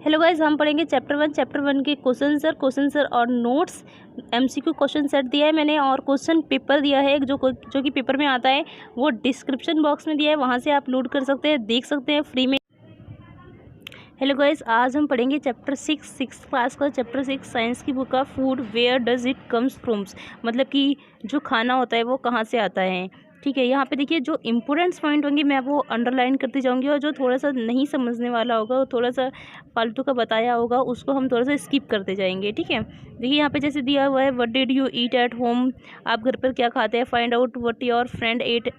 Hello guys, हम पढ़ेंगे chapter 1 के क्वेश्चन और नोट्स। एमसीक्यू क्वेश्चन सेट दिया है मैंने और क्वेश्चन पेपर दिया है जो कि पेपर में आता है, वो डिस्क्रिप्शन बॉक्स में दिया है, वहाँ से आप लोड कर सकते हैं, देख सकते हैं फ्री में। हेलो गाइस, आज हम पढ़ेंगे चैप्टर 6 क्लास का चैप्टर 6 साइंस की बुक का food where does it comes froms, मतलब कि जो खाना होता है वो कहाँ से आता है। ठीक है, यहाँ पे देखिए जो इंपॉर्टेंट पॉइंट होंगे मैं वो अंडरलाइन करती जाऊँगी और जो थोड़ा सा नहीं समझने वाला होगा, वो थोड़ा सा फालतू का बताया होगा, उसको हम थोड़ा सा स्किप करते जाएंगे। ठीक है, देखिए यहाँ पे जैसे दिया हुआ है, what did you eat at home, आप घर पर क्या खाते हैं। Find out what your friend at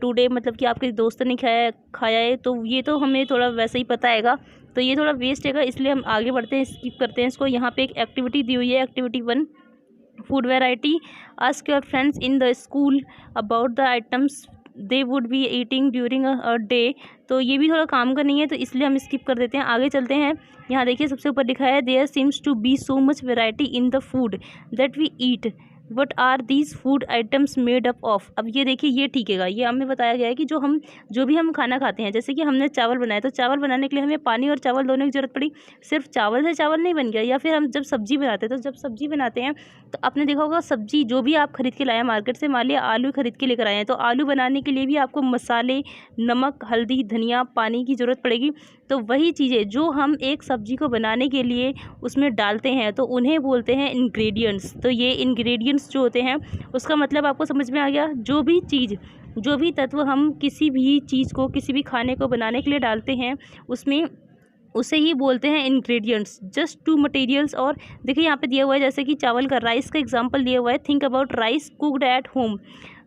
today, मतलब कि आपके दोस्त ने खाया है। तो ये तो हमें थोड़ा वैसे ही पता हैगा, तो ये थोड़ा वेस्ट हैगा, इसलिए हम आगे बढ़ते हैं, स्किप करते हैं इसको। यहाँ पे एक एक्टिविटी दी हुई है, activity 1, food variety. Ask your friends in the school about the items they would be eating during a day. तो ये भी थोड़ा काम का नहीं है, तो इसलिए हम स्किप कर देते हैं, आगे चलते हैं। यहाँ देखिए सबसे ऊपर लिखा है, there seems to be so much variety in the food that we eat, what are these food items made up of. अब ये देखिए, ये ठीक है, ये हमें बताया गया है कि जो भी हम खाना खाते हैं, जैसे कि हमने चावल बनाया, तो चावल बनाने के लिए हमें पानी और चावल दोनों की ज़रूरत पड़ी। सिर्फ चावल से चावल नहीं बन गया। या फिर हम जब सब्जी बनाते हैं, तो जब सब्जी बनाते हैं तो आपने देखा होगा, सब्जी जो भी आप खरीद के लाए मार्केट से, मान लिया आलू खरीद के लेकर आए हैं, तो आलू बनाने के लिए भी आपको मसाले, नमक, हल्दी, धनिया, पानी की ज़रूरत पड़ेगी। तो वही चीज़ें जो हम एक सब्जी को बनाने के लिए उसमें डालते हैं, तो उन्हें बोलते हैं इंग्रेडिएंट्स। तो ये इंग्रेडिएंट्स जो होते हैं, उसका मतलब आपको समझ में आ गया। जो भी तत्व हम किसी भी चीज़ को, किसी भी खाने को बनाने के लिए डालते हैं, उसे ही बोलते हैं इंग्रेडिएंट्स। Just two materials. और देखिए यहाँ पे दिया हुआ है, जैसे कि चावल का, राइस का एग्जांपल दिया हुआ है। Think about rice cooked at home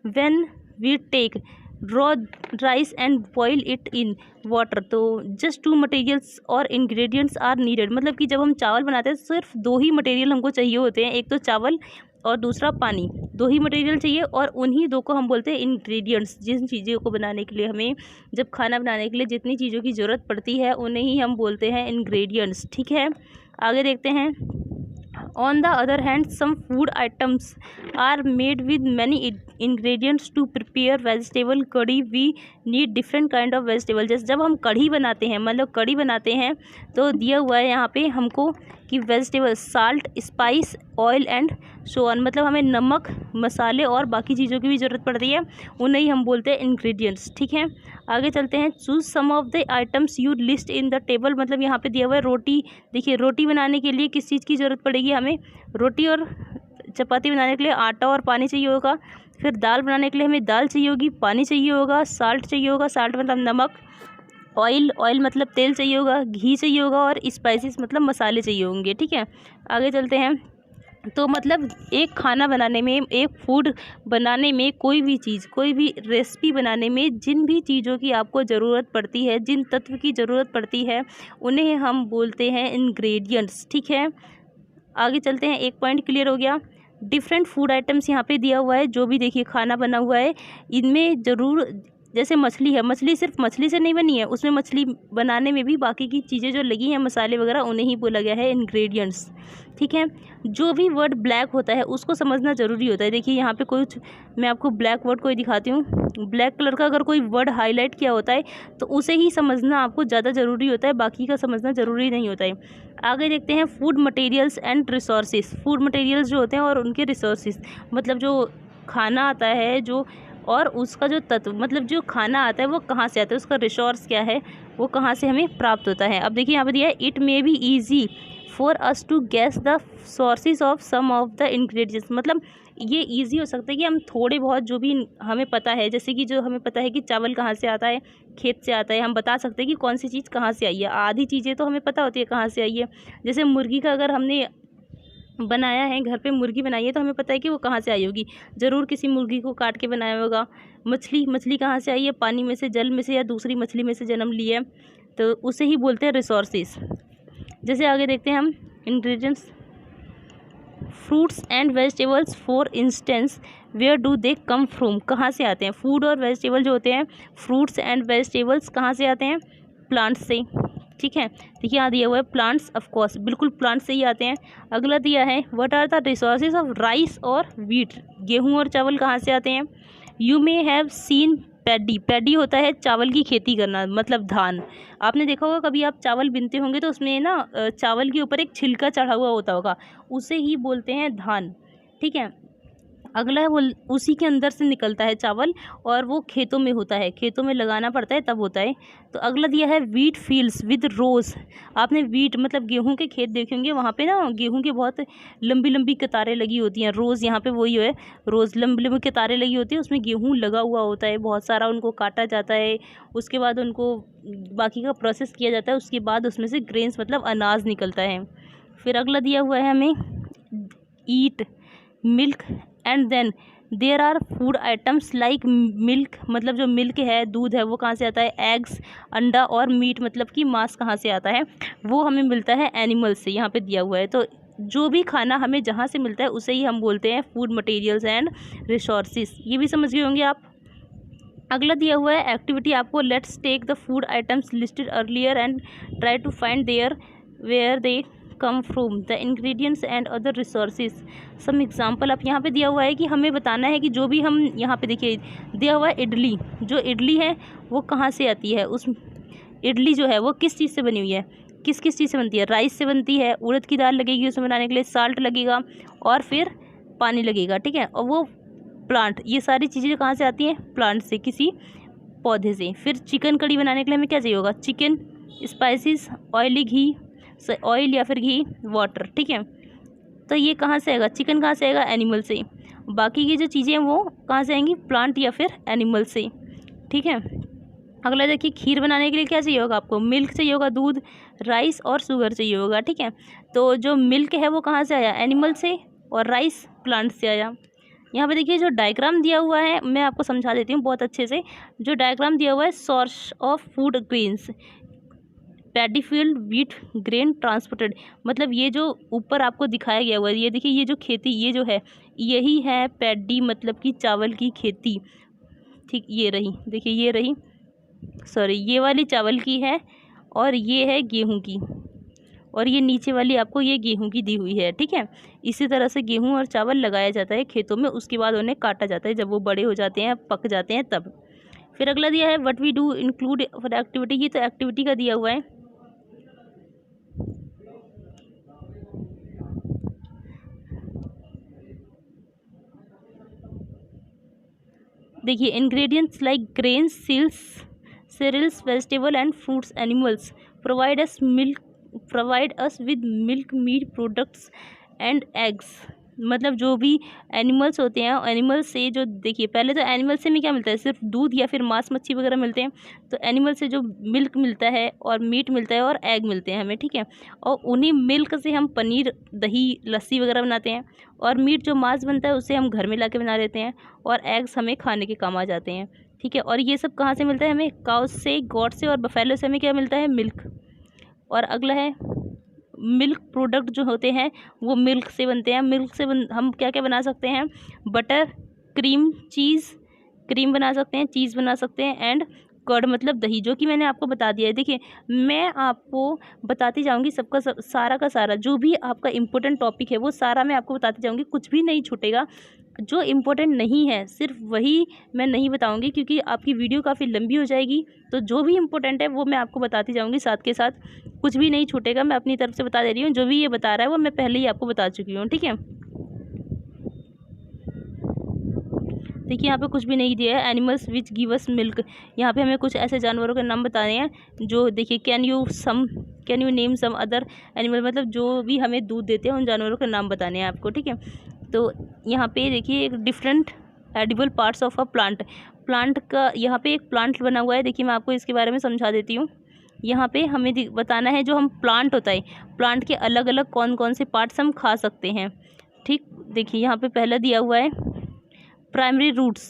when we take raw rice and boil it in water. तो जस्ट टू मटेरियल्स और इंग्रेडिएंट्स आर नीडेड, मतलब कि जब हम चावल बनाते हैं सिर्फ 2 ही मटेरियल हमको चाहिए होते हैं, एक तो चावल और दूसरा पानी। 2 ही मटेरियल चाहिए और उन्हीं 2 को हम बोलते हैं इंग्रेडिएंट्स। जिन चीज़ों को बनाने के लिए, हमें जब खाना बनाने के लिए जितनी चीज़ों की ज़रूरत पड़ती है, उन्हें ही हम बोलते हैं इंग्रेडिएंट्स। ठीक है, आगे देखते हैं। On the other hand, some food items are made with many ingredients to prepare vegetable curry. We need different kind of vegetable. जैसे जब हम कढ़ी बनाते हैं, मतलब कढ़ी बनाते हैं, तो दिया हुआ है यहाँ पे हमको कि vegetable, salt, spice, oil and so on, मतलब हमें नमक, मसाले और बाकी चीज़ों की भी ज़रूरत पड़ती है, उन्हें ही हम बोलते हैं इंग्रेडिएंट्स। ठीक है, आगे चलते हैं। Choose some of the items you list in the table, मतलब यहाँ पे दिया हुआ है रोटी। देखिए, रोटी बनाने के लिए किस चीज़ की ज़रूरत पड़ेगी हमें, रोटी और चपाती बनाने के लिए आटा और पानी चाहिए होगा। फिर दाल बनाने के लिए हमें दाल चाहिए होगी, पानी चाहिए होगा, साल्ट चाहिए होगा, साल्ट मतलब नमक, ऑयल मतलब तेल चाहिए होगा, घी चाहिए होगा, और स्पाइसेस मतलब मसाले चाहिए होंगे। ठीक है, आगे चलते हैं। तो मतलब एक खाना बनाने में, एक फूड बनाने में, कोई भी चीज़, कोई भी रेसिपी बनाने में जिन भी चीज़ों की आपको ज़रूरत पड़ती है, जिन तत्व की ज़रूरत पड़ती है, उन्हें हम बोलते हैं इंग्रेडिएंट्स। ठीक है, आगे चलते हैं। एक पॉइंट क्लियर हो गया। डिफरेंट फूड आइटम्स यहाँ पे दिया हुआ है, जो भी देखिए खाना बना हुआ है, इनमें ज़रूर, जैसे मछली है, मछली सिर्फ मछली से नहीं बनी है, उसमें मछली बनाने में भी बाकी की चीज़ें जो लगी हैं, मसाले वगैरह, उन्हें ही बोला गया है इंग्रेडिएंट्स। ठीक है, जो भी वर्ड ब्लैक होता है उसको समझना ज़रूरी होता है। देखिए यहाँ पे कुछ मैं आपको ब्लैक वर्ड कोई दिखाती हूँ। ब्लैक कलर का अगर कोई वर्ड हाईलाइट किया होता है, तो उसे ही समझना आपको ज़्यादा ज़रूरी होता है, बाकी का समझना ज़रूरी नहीं होता है। आगे देखते हैं, food materials and resources. Food materials जो होते हैं और उनके रिसोर्सेज, मतलब जो खाना आता है, जो और उसका जो तत्व, मतलब जो खाना आता है वो कहाँ से आता है, उसका रिसोर्स क्या है, वो कहाँ से हमें प्राप्त होता है। अब देखिए यहाँ पर दिया है, it may be easy for us to guess the sources of some of the ingredients, मतलब ये ईजी हो सकता है कि हम थोड़े बहुत जो भी हमें पता है, जैसे कि जो हमें पता है कि चावल कहाँ से आता है, खेत से आता है, हम बता सकते हैं कि कौन सी चीज़ कहाँ से आई है। आधी चीज़ें तो हमें पता होती है कहाँ से आई है। जैसे मुर्गी का अगर हमने बनाया है, घर पे मुर्गी बनाई है, तो हमें पता है कि वो कहाँ से आई होगी, ज़रूर किसी मुर्गी को काट के बनाया होगा। मछली कहाँ से आई है, पानी में से, जल में से, या दूसरी मछली में से जन्म ली है, तो उसे ही बोलते हैं रिसोर्सेज। जैसे आगे देखते हैं हम, ingredients, fruits and vegetables for instance, where do they come from, कहाँ से आते हैं। फूड और वेजिटेबल जो होते हैं, फ्रूट्स एंड वेजिटेबल्स कहाँ से आते हैं, प्लांट्स से। ठीक है, देखिए यहाँ दिया हुआ है प्लांट्स, ऑफ कोर्स बिल्कुल प्लांट से ही आते हैं। अगला दिया है, what are the resources of rice और व्हीट, गेहूँ और चावल कहाँ से आते हैं। You may have seen paddy, paddy होता है चावल की खेती करना, मतलब धान। आपने देखा होगा कभी आप चावल बीनते होंगे तो उसमें ना चावल के ऊपर एक छिलका चढ़ा हुआ होता होगा, उसे ही बोलते हैं धान। ठीक है, अगला है वो उसी के अंदर से निकलता है चावल और वो खेतों में होता है, खेतों में लगाना पड़ता है तब होता है। तो अगला दिया है वीट फील्ड्स विद रोज़। आपने वीट मतलब गेहूं के खेत देखे होंगे, वहाँ पे ना गेहूं की बहुत लंबी लंबी कतारें लगी होती हैं। रोज़ यहाँ पे वही है, रोज़ लंबी लंबी कतारें लगी होती हैं, उसमें गेहूँ लगा हुआ होता है बहुत सारा, उनको काटा जाता है, उसके बाद उनको बाकी का प्रोसेस किया जाता है, उसके बाद उसमें से ग्रेन्स मतलब अनाज निकलता है। फिर अगला दिया हुआ है हमें eat milk and then there are food items like milk, मतलब जो मिल्क है दूध है वो कहाँ से आता है, एग्स अंडा, और मीट मतलब कि मांस कहाँ से आता है, वो हमें मिलता है एनिमल से, यहाँ पे दिया हुआ है। तो जो भी खाना हमें जहाँ से मिलता है उसे ही हम बोलते हैं फूड मटेरियल्स एंड रिसोर्सेज। ये भी समझ गए होंगे आप। अगला दिया हुआ है एक्टिविटी आपको, let's take the food items listed earlier and try to find their where they come from the ingredients and other resources. Some example आप यहाँ पे दिया हुआ है कि हमें बताना है कि जो भी हम यहाँ पे देखिए दिया हुआ है इडली, जो इडली है वो कहाँ से आती है, उस इडली जो है वो किस चीज़ से बनी हुई है, किस किस चीज़ से बनती है, राइस से बनती है, उड़द की दाल लगेगी उसमें बनाने के लिए, साल्ट लगेगा और फिर पानी लगेगा। ठीक है, और वो प्लांट, ये सारी चीज़ें कहाँ से आती हैं, प्लांट से, किसी पौधे से। फिर चिकन कड़ी बनाने के लिए हमें क्या चाहिए होगा, चिकन, स्पाइसेस, ऑयली घी, ऑयल या फिर घी, वाटर। ठीक है, तो ये कहाँ से आएगा, चिकन कहाँ से आएगा, एनिमल से। बाकी की जो चीज़ें हैं वो कहाँ से आएंगी, प्लांट या फिर एनिमल से। ठीक है, अगला देखिए खीर बनाने के लिए क्या चाहिए होगा आपको, मिल्क चाहिए होगा, दूध, राइस और शुगर चाहिए होगा। ठीक है, तो जो मिल्क है वो कहाँ से आया, एनिमल से, और राइस प्लांट से आया। यहाँ पे देखिए जो डायग्राम दिया हुआ है मैं आपको समझा देती हूँ बहुत अच्छे से। जो डायग्राम दिया हुआ है, source of food grains, paddy field, wheat grain transported, मतलब ये जो ऊपर आपको दिखाया गया हुआ है, ये देखिए ये जो खेती ये जो है यही है पैडी, मतलब कि चावल की खेती। ठीक, ये रही, देखिए ये रही, सॉरी ये वाली चावल की है और ये है गेहूं की, और ये नीचे वाली आपको ये गेहूं की दी हुई है। ठीक है, इसी तरह से गेहूं और चावल लगाया जाता है खेतों में, उसके बाद उन्हें काटा जाता है जब वो बड़े हो जाते हैं, पक जाते हैं तब। फिर अगला दिया है what we do include for activity, ये तो एक्टिविटी का दिया हुआ है। देखिए ingredients like grains, cereals, vegetable and fruits, animals provide us with milk, meat products and eggs, मतलब जो भी एनिमल्स होते हैं, एनिमल से जो देखिए पहले तो एनिमल से में क्या मिलता है, सिर्फ दूध या फिर मांस मच्छी वगैरह मिलते हैं। तो एनिमल से जो मिल्क मिलता है और मीट मिलता है और एग मिलते हैं हमें। ठीक है, और उन्हीं मिल्क से हम पनीर, दही, लस्सी वगैरह बनाते हैं, और मीट जो मांस बनता है उससे हम घर में ला के बना लेते हैं, और एग्स हमें खाने के काम आ जाते हैं। ठीक है, और ये सब कहाँ से मिलता है हमें, काउस से, गॉट से और बफेलो से हमें क्या मिलता है, मिल्क। और अगला है मिल्क प्रोडक्ट जो होते हैं वो मिल्क से बनते हैं। मिल्क से हम क्या क्या बना सकते हैं, बटर, क्रीम, चीज़, क्रीम बना सकते हैं, चीज़ बना सकते हैं, एंड कर्ड मतलब दही, जो कि मैंने आपको बता दिया है। देखिए मैं आपको बताती जाऊंगी सबका सारा का सारा, जो भी आपका इम्पोर्टेंट टॉपिक है वो सारा मैं आपको बताती जाऊंगी, कुछ भी नहीं छूटेगा। जो इम्पोर्टेंट नहीं है सिर्फ वही मैं नहीं बताऊंगी, क्योंकि आपकी वीडियो काफ़ी लंबी हो जाएगी। तो जो भी इम्पोर्टेंट है वो मैं आपको बताती जाऊंगी साथ के साथ, कुछ भी नहीं छूटेगा। मैं अपनी तरफ से बता दे रही हूँ, जो भी ये बता रहा है वो मैं पहले ही आपको बता चुकी हूँ। ठीक है, देखिए यहाँ पे कुछ भी नहीं दिया है, animals which give us milk, यहाँ पे हमें कुछ ऐसे जानवरों के नाम बताने हैं जो, देखिए can you name some other animal, मतलब जो भी हमें दूध देते हैं उन जानवरों के नाम बताने हैं आपको। ठीक है, तो यहाँ पे देखिए एक different edible parts of a plant का यहाँ पे एक प्लांट बना हुआ है। देखिए मैं आपको इसके बारे में समझा देती हूँ। यहाँ पे हमें बताना है जो हम प्लांट होता है, प्लांट के अलग अलग कौन कौन से पार्ट्स हम खा सकते हैं। ठीक, देखिए यहाँ पे पहला दिया हुआ है प्राइमरी रूट्स,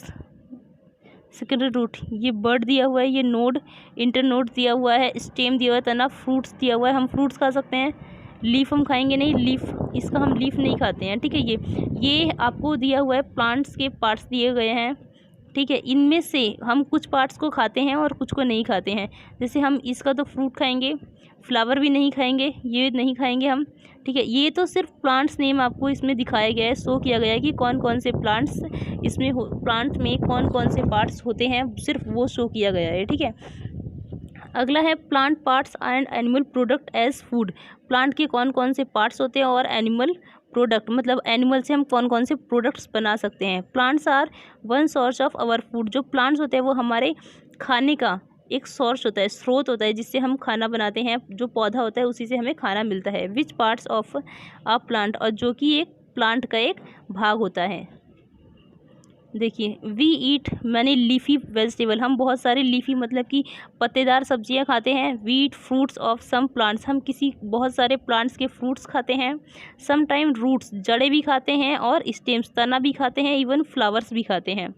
सेकेंडरी रूट, ये बर्ड दिया हुआ है, ये नोड, इंटरनोड दिया हुआ है, स्टेम दिया हुआ है, तना, फ्रूट्स दिया हुआ है, हम फ्रूट्स खा सकते हैं। लीफ हम खाएंगे नहीं, लीफ इसका हम लीफ नहीं खाते हैं। ठीक है, ये आपको दिया हुआ है, प्लांट्स के पार्ट्स दिए गए हैं। ठीक है, इनमें से हम कुछ पार्ट्स को खाते हैं और कुछ को नहीं खाते हैं। जैसे हम इसका तो फ्रूट खाएंगे, फ्लावर भी नहीं खाएंगे, ये नहीं खाएंगे हम। ठीक है, ये तो सिर्फ प्लांट्स नेम आपको इसमें दिखाया गया है, शो किया गया है कि कौन कौन से प्लांट्स इसमें प्लांट में कौन कौन से पार्ट्स होते हैं, सिर्फ वो शो किया गया है। ठीक है, अगला है plant parts and animal product as food. Plant के कौन कौन से पार्ट्स होते हैं और एनिमल प्रोडक्ट मतलब एनिमल से हम कौन कौन से प्रोडक्ट्स बना सकते हैं। Plants are one source of our food. जो प्लांट्स होते हैं वो हमारे खाने का एक सोर्स होता है, स्रोत होता है, जिससे हम खाना बनाते हैं। जो पौधा होता है उसी से हमें खाना मिलता है। Which parts of a plant, और जो कि एक प्लांट का एक भाग होता है। देखिए, we eat many leafy vegetable. हम बहुत सारे लीफी मतलब कि पत्तेदार सब्जियां खाते हैं। We eat fruits of some plants, हम किसी बहुत सारे प्लांट्स के फ्रूट्स खाते हैं। सम टाइम रूट्स, जड़ें भी खाते हैं, और स्टेम्स, तना भी खाते हैं, इवन फ्लावर्स भी खाते हैं।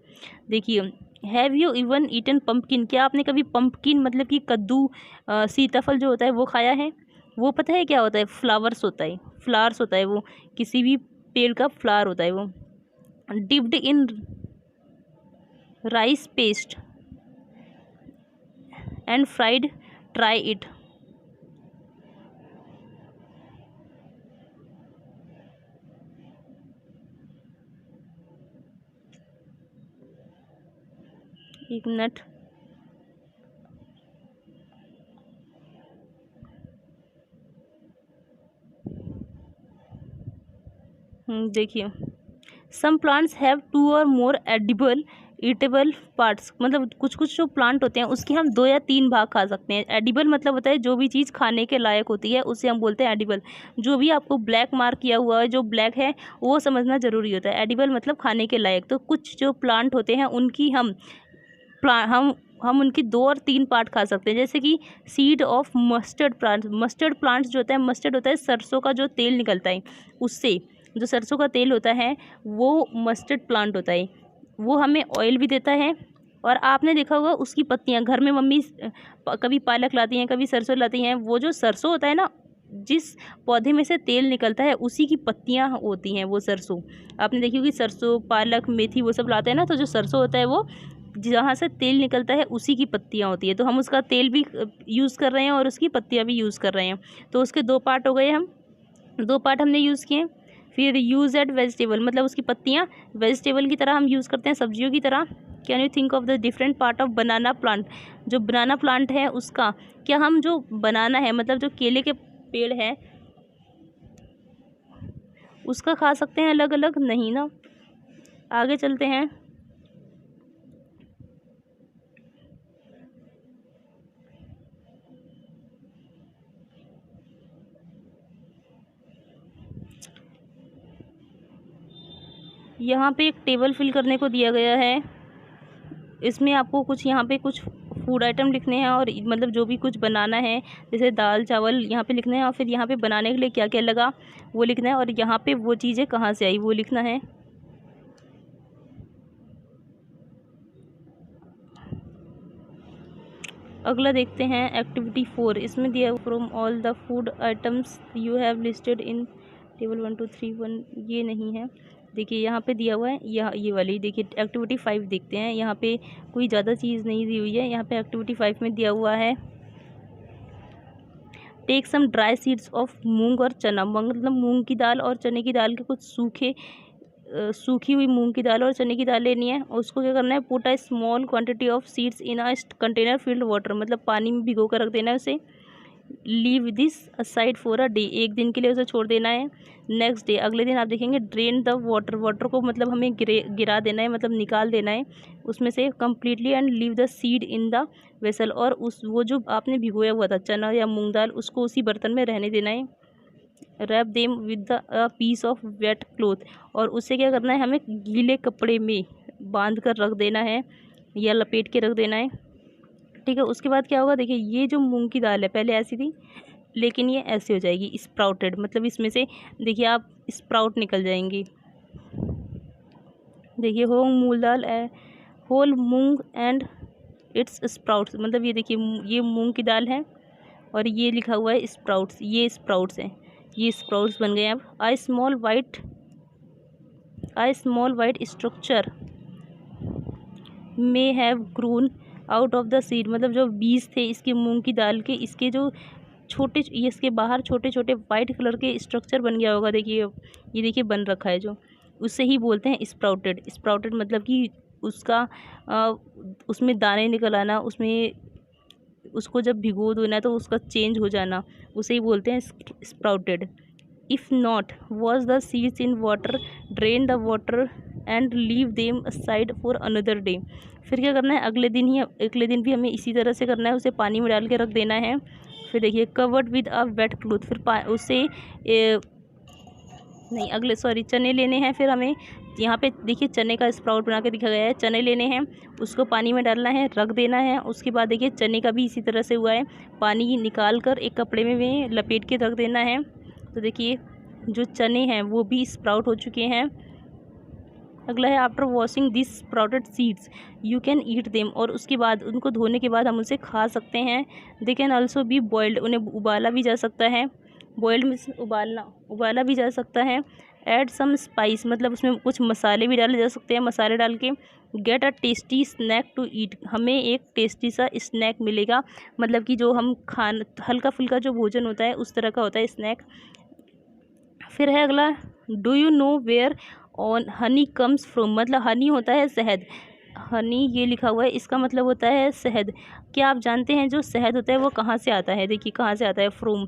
देखिए, have you even eaten pumpkin, क्या आपने कभी पम्पकिन मतलब कि कद्दू, सीताफल जो होता है वो खाया है? वो पता है क्या होता है? फ्लावर्स होता है, फ्लावर्स होता है, वो किसी भी पेड़ का फ्लावर होता है वो। Dipped in rice paste and fried, try it. एक मिनट, देखिए, सम प्लांट्स हैव 2 और मोर एडिबल ईटेबल पार्ट्स। मतलब कुछ कुछ जो प्लांट होते हैं उसके हम 2 या 3 भाग खा सकते हैं। एडिबल मतलब होता है जो भी चीज़ खाने के लायक होती है उसे हम बोलते हैं एडिबल। जो भी आपको ब्लैक मार्क किया हुआ है, जो ब्लैक है वो समझना ज़रूरी होता है। एडिबल मतलब खाने के लायक। तो कुछ जो प्लांट होते हैं उनकी हम उनकी 2 और 3 पार्ट खा सकते हैं। जैसे कि seed of mustard plant. Mustard plants जो होता है, मस्टर्ड होता है सरसों का जो तेल निकलता है उससे, जो सरसों का तेल होता है वो मस्टर्ड प्लांट होता है। वो हमें ऑयल भी देता है। और आपने देखा होगा उसकी पत्तियां, घर में मम्मी कभी पालक लाती हैं, कभी सरसों लाती हैं। वो जो सरसों होता है ना, जिस पौधे में से तेल निकलता है उसी की पत्तियां होती हैं वो सरसों। आपने देखी होगी सरसों, पालक, मेथी वो सब लाते हैं ना, तो जो सरसों होता है वो जहाँ से तेल निकलता है उसी की पत्तियाँ होती है। तो हम उसका तेल भी यूज़ कर रहे हैं और उसकी पत्तियाँ भी यूज़ कर रहे हैं। तो उसके 2 पार्ट हो गए, हम 2 पार्ट हमने यूज़ किए। फिर यूज़ एट वेजिटेबल मतलब उसकी पत्तियाँ वेजिटेबल की तरह हम यूज़ करते हैं, सब्जियों की तरह। Can you think of the different part of banana plant. जो बनाना प्लांट है उसका क्या हम, जो बनाना है मतलब जो केले के पेड़ है उसका खा सकते हैं अलग अलग? नहीं ना। आगे चलते हैं। यहाँ पे एक टेबल फिल करने को दिया गया है। इसमें आपको कुछ यहाँ पे कुछ फूड आइटम लिखने हैं, और मतलब जो भी कुछ बनाना है, जैसे दाल चावल यहाँ पे लिखना है, और फिर यहाँ पे बनाने के लिए क्या क्या लगा वो लिखना है, और यहाँ पे वो चीज़ें कहाँ से आई वो लिखना है। अगला देखते हैं एक्टिविटी 4। इसमें दिया from all the food items you have listed in table 1 2 3 1, ये नहीं है। देखिए यहाँ पे दिया हुआ है, ये वाली देखिए एक्टिविटी 5 देखते हैं। यहाँ पे कोई ज़्यादा चीज़ नहीं दी हुई है। यहाँ पे एक्टिविटी 5 में दिया हुआ है take some dry seeds of moong और चना। मतलब मूंग की दाल और चने की दाल के कुछ सूखी हुई मूंग की दाल और चने की दाल लेनी है, और उसको क्या करना है, put a small quantity of seeds in a container field water. मतलब पानी में भिगो कर रख देना है उसे। Leave this aside for a day, एक दिन के लिए उसे छोड़ देना है। नेक्स्ट डे, अगले दिन आप देखेंगे ड्रेन द वाटर को मतलब हमें गिरा देना है, मतलब निकाल देना है उसमें से completely, and leave the seed in the vessel. और वो जो आपने भिगोया हुआ था चना या मूंग दाल, उसको उसी बर्तन में रहने देना है। Wrap them with the piece of wet cloth, और उससे क्या करना है, हमें गीले कपड़े में बांध कर रख देना है या लपेट के रख देना है। ठीक है, उसके बाद क्या होगा, देखिए ये जो मूंग की दाल है पहले ऐसी थी, लेकिन ये ऐसे हो जाएगी स्प्राउटेड। मतलब इसमें से देखिए आप स्प्राउट निकल जाएंगी। देखिए whole moong and its sprouts. मतलब ये देखिए ये मूंग की दाल है और ये लिखा हुआ है स्प्राउट्स, ये स्प्राउट्स हैं, ये स्प्राउट्स बन गए। अब आई small white structure may have grown out of the seed, मतलब जो बीज थे इसके मूंग की दाल के, इसके जो छोटे, ये इसके बाहर छोटे छोटे वाइट कलर के स्ट्रक्चर बन गया होगा, देखिए ये देखिए बन रखा है जो, उससे ही बोलते हैं स्प्राउटेड। स्प्राउटेड मतलब कि उसका उसमें दाने निकल आना, उसमें उसको जब भिगो दो ना तो उसका चेंज हो जाना, उसे ही बोलते हैं sprouted. If not wash the seeds in water, drain the water and leave them aside for another day. फिर क्या करना है, अगले दिन भी हमें इसी तरह से करना है, उसे पानी में डाल के रख देना है। फिर देखिए covered with a wet cloth, फिर उसे चने लेने हैं। फिर हमें यहाँ पे देखिए चने का स्प्राउट बना के दिखा गया है, चने लेने हैं, उसको पानी में डालना है, रख देना है। उसके बाद देखिए चने का भी इसी तरह से हुआ है, पानी निकाल कर एक कपड़े में लपेट के रख देना है। तो देखिए जो चने हैं वो भी स्प्राउट हो चुके हैं। अगला है after washing this sprouted seeds you can eat them, और उसके बाद उनको धोने के बाद हम उसे खा सकते हैं। They can also be boiled, उन्हें उबाला भी जा सकता है, बॉइल्ड मीन्स उबाला भी जा सकता है। ऐड सम स्पाइस, मतलब उसमें कुछ मसाले भी डाले जा सकते हैं, मसाले डाल के get a tasty snack to eat, हमें एक टेस्टी सा स्नैक मिलेगा, मतलब कि जो हम हल्का फुल्का जो भोजन होता है उस तरह का होता है स्नैक। फिर है अगला, do you know where on honey comes from, मतलब हनी होता है शहद, हनी ये लिखा हुआ है, इसका मतलब होता है शहद। क्या आप जानते हैं जो शहद होता है वो कहाँ से आता है, देखिए कहाँ से आता है, फ्रॉम।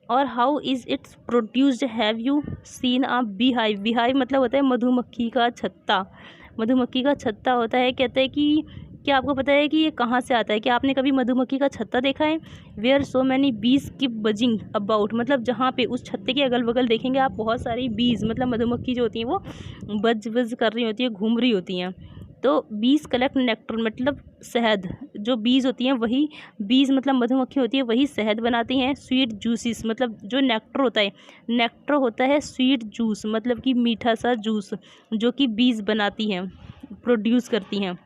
और how is it's produced, have you seen a bee hive, bee hive मतलब होता है मधुमक्खी का छत्ता, मधुमक्खी का छत्ता होता है। कहते हैं कि क्या आपको पता है कि ये कहाँ से आता है, क्या आपने कभी मधुमक्खी का छत्ता देखा है। वेयर सो मैनी बीज कीप बजिंग अबाउट, मतलब जहाँ पे उस छत्ते के अगल बगल देखेंगे आप बहुत सारी बीज, मतलब मधुमक्खी जो होती हैं वो बज कर रही होती है, घूम रही होती हैं। तो बीज कलेक्ट नेक्टर, मतलब शहद, जो बीज होती हैं वही, बीज मतलब मधुमक्खी होती है वही शहद बनाती हैं। स्वीट जूसिस, मतलब जो नेक्टर होता है, नेक्टर होता है स्वीट जूस, मतलब कि मीठा सा जूस जो कि बीज बनाती हैं, प्रोड्यूस करती हैं,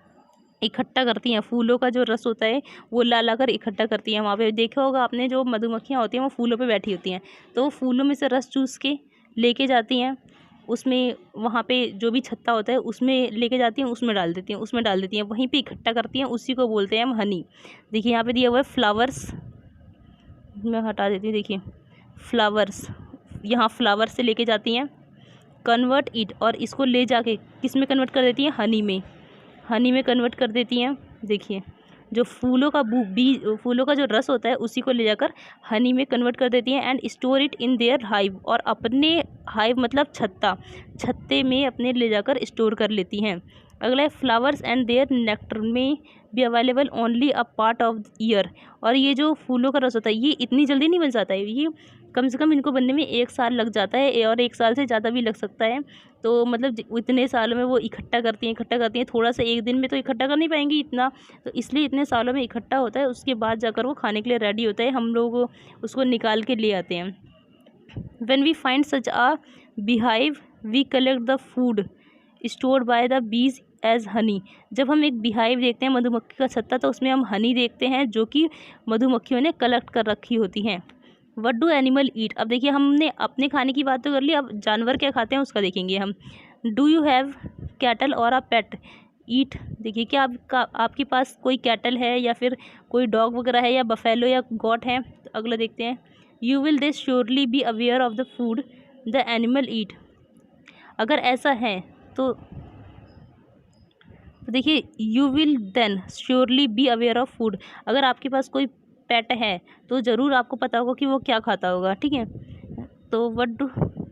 इकट्ठा करती हैं। फूलों का जो रस होता है वो ला ला कर इकट्ठा करती हैं। वहाँ पे देखा होगा आपने, जो मधुमक्खियाँ होती हैं वो फूलों पे बैठी होती हैं, तो वो फूलों में से रस चूस के लेके जाती हैं, उसमें वहाँ पे जो भी छत्ता होता है उसमें लेके जाती हैं, उसमें डाल देती हैं, वहीं पे इकट्ठा करती हैं, उसी को बोलते हैं हम हनी। देखिए यहाँ पे दिया हुआ है फ्लावर्स, मैं हटा देती हूँ, देखिए फ्लावर्स, यहाँ फ्लावर्स से लेके जाती हैं, कन्वर्ट इट, और इसको ले जाके किस में कन्वर्ट कर देती हैं, हनी में कन्वर्ट कर देती हैं। देखिए जो फूलों का जो रस होता है उसी को ले जाकर हनी में कन्वर्ट कर देती हैं। And store it in their hive, और अपने हाइव मतलब छत्ते में अपने ले जाकर स्टोर कर लेती हैं। अगला है फ्लावर्स एंड देयर नेक्टर में be available only a part of year, और ये जो फूलों का रस होता है ये इतनी जल्दी नहीं बन जाता है, ये कम से कम इनको बनने में 1 साल लग जाता है, और 1 साल से ज़्यादा भी लग सकता है। तो मतलब इतने सालों में वो इकट्ठा करती हैं, थोड़ा सा एक दिन में तो इकट्ठा कर नहीं पाएंगी इतना, तो इसलिए इतने सालों में इकट्ठा होता है, उसके बाद जाकर वो खाने के लिए रेडी होता है, हम लोग उसको निकाल के ले आते हैं। When we find such a beehive we collect the food stored by the bees as honey, जब हम एक बिहाइव देखते हैं, मधुमक्खी का छत्ता, तो उसमें हम हनी देखते हैं जो कि मधुमक्खियों ने कलेक्ट कर रखी होती हैं। व्हाट डू एनिमल ईट, अब देखिए हमने अपने खाने की बात तो कर ली, अब जानवर क्या खाते हैं उसका देखेंगे हम। डू यू हैव कैटल और अ पेट ईट, देखिए क्या आपके पास कोई कैटल है या फिर कोई डॉग वगैरह है, या बफेलो या गॉट है। तो अगला देखते हैं, you will they surely be aware of the food the animal eat, अगर ऐसा है तो देखिए you will then surely be aware of food, अगर आपके पास कोई पेट है तो ज़रूर आपको पता होगा कि वो क्या खाता होगा, ठीक है। तो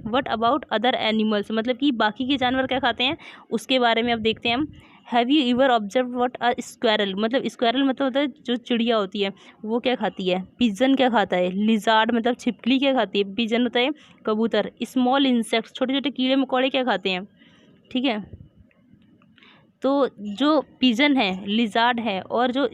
वट अबाउट अदर एनिमल्स, मतलब कि बाकी के जानवर क्या खाते हैं उसके बारे में अब देखते हैं हम। Have you ever observe what a squirrel, मतलब स्क्वायरल मतलब होता है जो चिड़िया होती है वो क्या खाती है। पिजन क्या खाता है, लिजार्ड मतलब छिपकली क्या खाती है, पिजन होता है कबूतर। स्मॉल इंसेक्ट्स छोटे छोटे कीड़े मकोड़े क्या खाते हैं, ठीक है। तो जो पिजन है, लिजार्ड है, और जो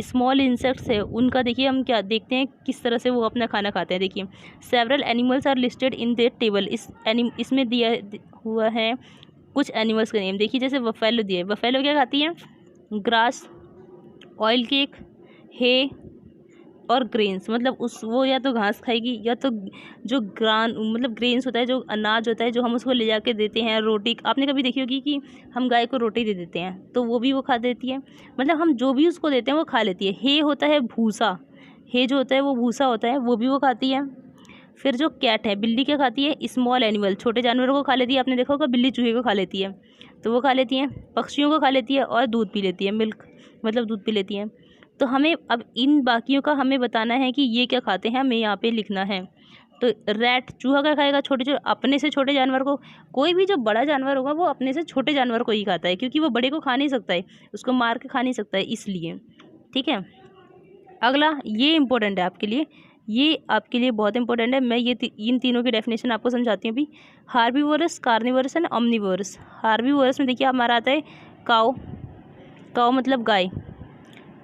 स्मॉल इंसेक्ट्स है उनका देखिए हम क्या देखते हैं किस तरह से वो अपना खाना खाते हैं। देखिए several animals are listed in their table, इसमें दिया हुआ है कुछ एनिमल्स का नेम। देखिए जैसे बफेलो दिया है, बफेलो क्या खाती है, ग्रास, ऑयल केक, हे और ग्रेन्स, मतलब वो या तो घास खाएगी या तो जो मतलब ग्रेन्स होता है, जो अनाज होता है जो हम उसको ले जाके देते हैं। रोटी आपने कभी देखी होगी कि हम गाय को रोटी दे देते हैं तो वो भी वो खा देती है, मतलब हम जो भी उसको देते हैं वो खा लेती है। हे होता है भूसा, हे जो होता है वो भूसा होता है, वो भी वो खाती है। फिर जो कैट है, बिल्ली क्या खाती है? स्मॉल एनिमल, छोटे जानवरों को खा लेती है। आपने देखा होगा बिल्ली चूहे को खा लेती है, तो वो खा लेती है। पक्षियों को खा लेती है और दूध पी लेती है, मिल्क मतलब दूध पी लेती है। तो हमें अब इन बाकियों का हमें बताना है कि ये क्या खाते हैं, हमें यहाँ पे लिखना है। तो रैट, चूहा क्या खाएगा? छोटे अपने से छोटे जानवर को। कोई भी जो बड़ा जानवर होगा वो अपने से छोटे जानवर को ही खाता है, क्योंकि वो बड़े को खा नहीं सकता है, उसको मार के खा नहीं सकता है, इसलिए। ठीक है, अगला ये इम्पोर्टेंट है आपके लिए, ये आपके लिए बहुत इंपॉर्टेंट है। मैं ये इन तीनों की डेफिनेशन आपको समझाती हूँ अभी। Herbivorous, carnivorous and omnivorous. Herbivorous में देखिए हमारा आता है काऊ, काऊ मतलब गाय।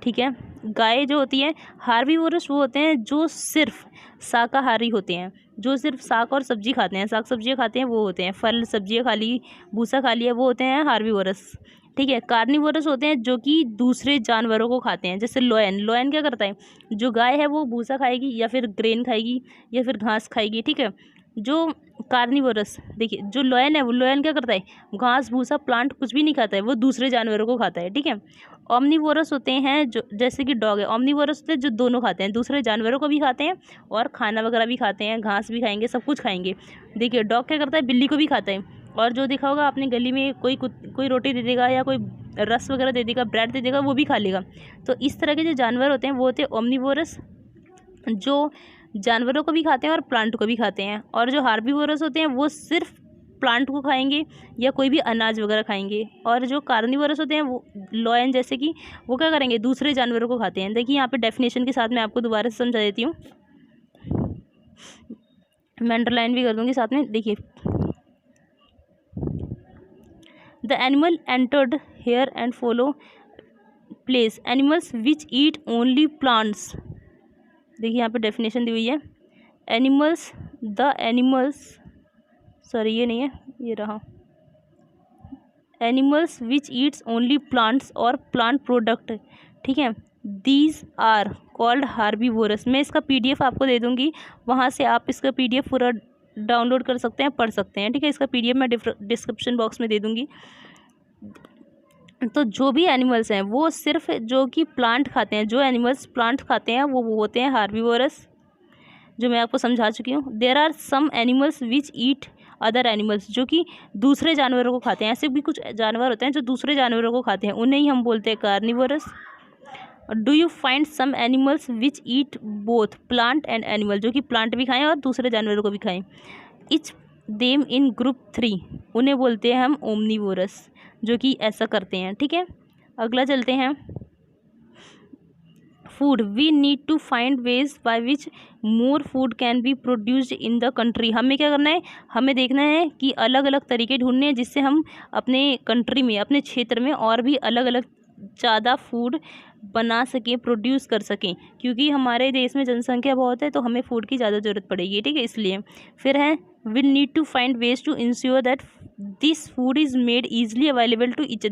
ठीक है, गाय जो होती है। हार्बीवोरस वो होते हैं जो सिर्फ शाकाहारी होते हैं, जो सिर्फ शाक और सब्जी खाते हैं, शाक सब्जियाँ खाते हैं, वो होते हैं। फल सब्जियाँ खा ली, भूसा खा लिया, वो होते हैं हार्बीवोरस। ठीक है, कार्निवोरस होते हैं जो कि दूसरे जानवरों को खाते हैं, जैसे लोयन। लोयन क्या करता है? जो गाय है वो भूसा खाएगी या फिर ग्रेन खाएगी या फिर घास खाएगी। ठीक है, जो कार्निवोरस, देखिए जो लोयन है वो लोयन क्या करता है? घास भूसा प्लांट कुछ भी नहीं खाता है, वो दूसरे जानवरों को खाता है। ठीक है, ऑम्निवोरस होते हैं जो, जैसे कि डॉग है, ऑम्निवोरस होते हैं जो दोनों खाते हैं, दूसरे जानवरों को भी खाते हैं और खाना वगैरह भी खाते हैं, घास भी खाएंगे, सब कुछ खाएंगे। देखिए डॉग क्या करता है? बिल्ली को भी खाता है, और जो देखा होगा आपने गली में कोई रोटी दे देगा या कोई रस वगैरह दे देगा, ब्रेड दे देगा, वो भी खा लेगा। तो इस तरह के जो जानवर होते हैं वो होते हैं ओमनिवोरस, जो जानवरों को भी खाते हैं और प्लांट को भी खाते हैं। और जो हार्बीवोरस होते हैं वो सिर्फ प्लांट को खाएंगे या कोई भी अनाज वगैरह खाएंगे। और जो कार्निवोरस होते हैं वो लॉयन जैसे कि वो क्या करेंगे? दूसरे जानवरों को खाते हैं। देखिए यहाँ पे डेफिनेशन के साथ मैं आपको दोबारा से समझा देती हूँ, मैं अंडरलाइन भी कर दूँगी साथ में। देखिए, The animal entered here and follow place. Animals which eat only plants. देखिए यहाँ पे डेफिनेशन दी हुई है। Animals, the animals, सॉरी ये नहीं है, ये रहा। Animals which eats only plants और plant product. ठीक है, These are called herbivores. मैं इसका PDF आपको दे दूँगी, वहाँ से आप इसका PDF पूरा डाउनलोड कर सकते हैं, पढ़ सकते हैं। ठीक है, इसका PDF मैं डिस्क्रिप्शन बॉक्स में दे दूँगी। तो जो भी एनिमल्स हैं वो सिर्फ जो कि प्लांट खाते हैं, जो एनिमल्स प्लांट खाते हैं वो होते हैं हार्बीवोरस, जो मैं आपको समझा चुकी हूँ। There are some animals which eat other animals, जो कि दूसरे जानवरों को खाते हैं। ऐसे भी कुछ जानवर होते हैं जो दूसरे जानवरों को खाते हैं, उन्हें ही हम बोलते हैं carnivorous. Do you find some animals which eat both plant and animal, जो कि प्लांट भी खाएं और दूसरे जानवरों को भी खाएं। इच देम इन ग्रुप 3, उन्हें बोलते हैं हम ओमनिवोरस, जो कि ऐसा करते हैं। ठीक है, अगला चलते हैं। Food, we need to find ways by which more food can be produced in the country. हमें क्या करना है? हमें देखना है कि अलग अलग तरीके ढूंढने हैं जिससे हम अपने कंट्री में, अपने क्षेत्र में और भी अलग अलग ज़्यादा फूड बना सकें, प्रोड्यूस कर सकें, क्योंकि हमारे देश में जनसंख्या बहुत है तो हमें फूड की ज़्यादा ज़रूरत पड़ेगी। ठीक है, इसलिए। फिर है we need to find ways to ensure that this food is made easily available to each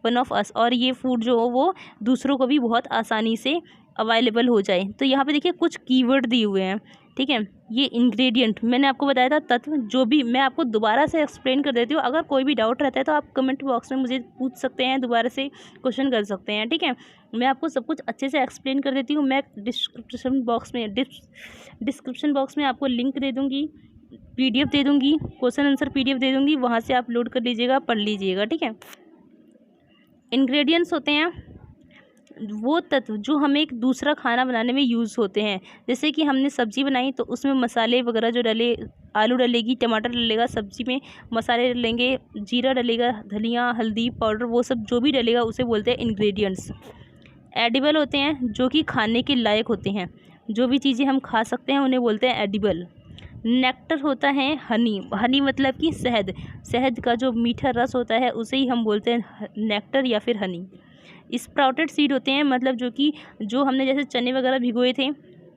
one of us, और ये फूड जो हो वो दूसरों को भी बहुत आसानी से अवेलेबल हो जाए। तो यहाँ पे देखिए कुछ कीवर्ड दिए हुए हैं। ठीक है, ये इंग्रेडिएंट मैंने आपको बताया था, तत्व, जो भी मैं आपको दोबारा से एक्सप्लेन कर देती हूँ। अगर कोई भी डाउट रहता है तो आप कमेंट बॉक्स में मुझे पूछ सकते हैं, दोबारा से क्वेश्चन कर सकते हैं। ठीक है, मैं आपको सब कुछ अच्छे से एक्सप्लेन कर देती हूँ। मैं डिस्क्रिप्शन बॉक्स में आपको लिंक दे दूँगी, PDF दे दूँगी, क्वेश्चन आंसर PDF दे दूँगी, वहाँ से आप लोड कर लीजिएगा, पढ़ लीजिएगा। ठीक है, इंग्रेडिएंट्स होते हैं वो तत्व जो हमें एक दूसरा खाना बनाने में यूज़ होते हैं। जैसे कि हमने सब्ज़ी बनाई तो उसमें मसाले वगैरह जो डले, आलू डलेगी, टमाटर डलेगा, सब्ज़ी में मसाले डलेंगे, जीरा डलेगा, धनिया, हल्दी पाउडर, वो सब जो भी डलेगा उसे बोलते हैं इंग्रेडिएंट्स। एडिबल होते हैं जो कि खाने के लायक होते हैं, जो भी चीज़ें हम खा सकते हैं उन्हें बोलते हैं एडिबल। नेक्टर होता है हनी, हनी मतलब कि शहद, शहद का जो मीठा रस होता है उसे ही हम बोलते हैं नेक्टर या फिर हनी। स्प्राउटेड सीड होते हैं, मतलब जो हमने जैसे चने वगैरह भिगोए थे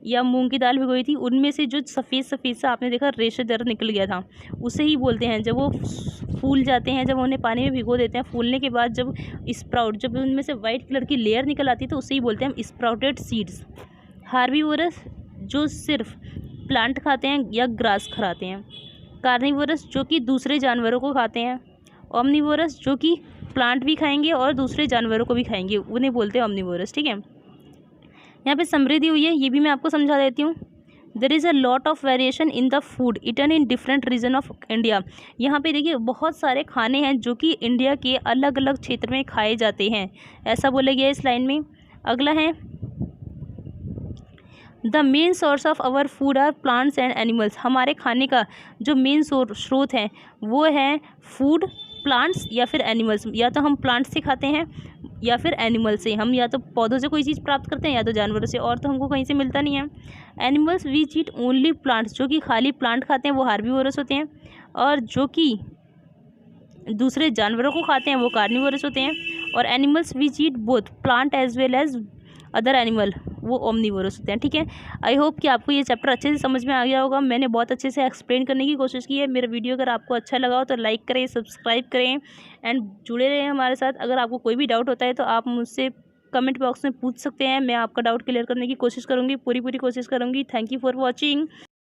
या मूंग की दाल भिगोई थी, उनमें से जो सफ़ेद सफ़ेद सा आपने देखा रेशेदार निकल गया था, उसे ही बोलते हैं। जब वो फूल जाते हैं, जब उन्हें पानी में भिगो देते हैं, फूलने के बाद जब उनमें से वाइट कलर की लेयर निकल आती है तो उसे ही बोलते हैं हम स्प्राउटेड सीड्स। हार्बीवोरस जो सिर्फ प्लांट खाते हैं या ग्रास खाते हैं। कार्निवोरस जो कि दूसरे जानवरों को खाते हैं। ओमनिवोरस जो कि प्लांट भी खाएंगे और दूसरे जानवरों को भी खाएंगे, उन्हें बोलते हैं ओमनिवोरस। ठीक है, यहाँ पे समृद्धि हुई है, ये भी मैं आपको समझा देती हूँ। There is a lot of variation in the food eaten in different region of India. यहाँ पे देखिए बहुत सारे खाने हैं जो कि इंडिया के अलग अलग क्षेत्र में खाए जाते हैं, ऐसा बोला गया इस लाइन में। अगला है the main source of our food are plants and animals. हमारे खाने का जो मेन स्रोत है वो है फूड, प्लांट्स या फिर एनिमल्स। या तो हम प्लांट्स से खाते हैं या फिर एनिमल से, हम या तो पौधों से कोई चीज़ प्राप्त करते हैं या तो जानवरों से, और तो हमको कहीं से मिलता नहीं है। Animals which eat only plants, जो कि खाली प्लांट खाते हैं वो हार्बीवोरस होते हैं, और जो कि दूसरे जानवरों को खाते हैं वो कार्निवोरस होते हैं। और animals which eat both plant as well as other animal वो ओमनिवोरस होते हैं। ठीक है, आई होप कि आपको ये चैप्टर अच्छे से समझ में आ गया होगा। मैंने बहुत अच्छे से एक्सप्लेन करने की कोशिश की है। मेरा वीडियो अगर आपको अच्छा लगा हो तो लाइक करें, सब्सक्राइब करें एंड जुड़े रहें हमारे साथ। अगर आपको कोई भी डाउट होता है तो आप मुझसे कमेंट बॉक्स में पूछ सकते हैं, मैं आपका डाउट क्लियर करने की कोशिश करूँगी, पूरी कोशिश करूँगी। Thank you for watching.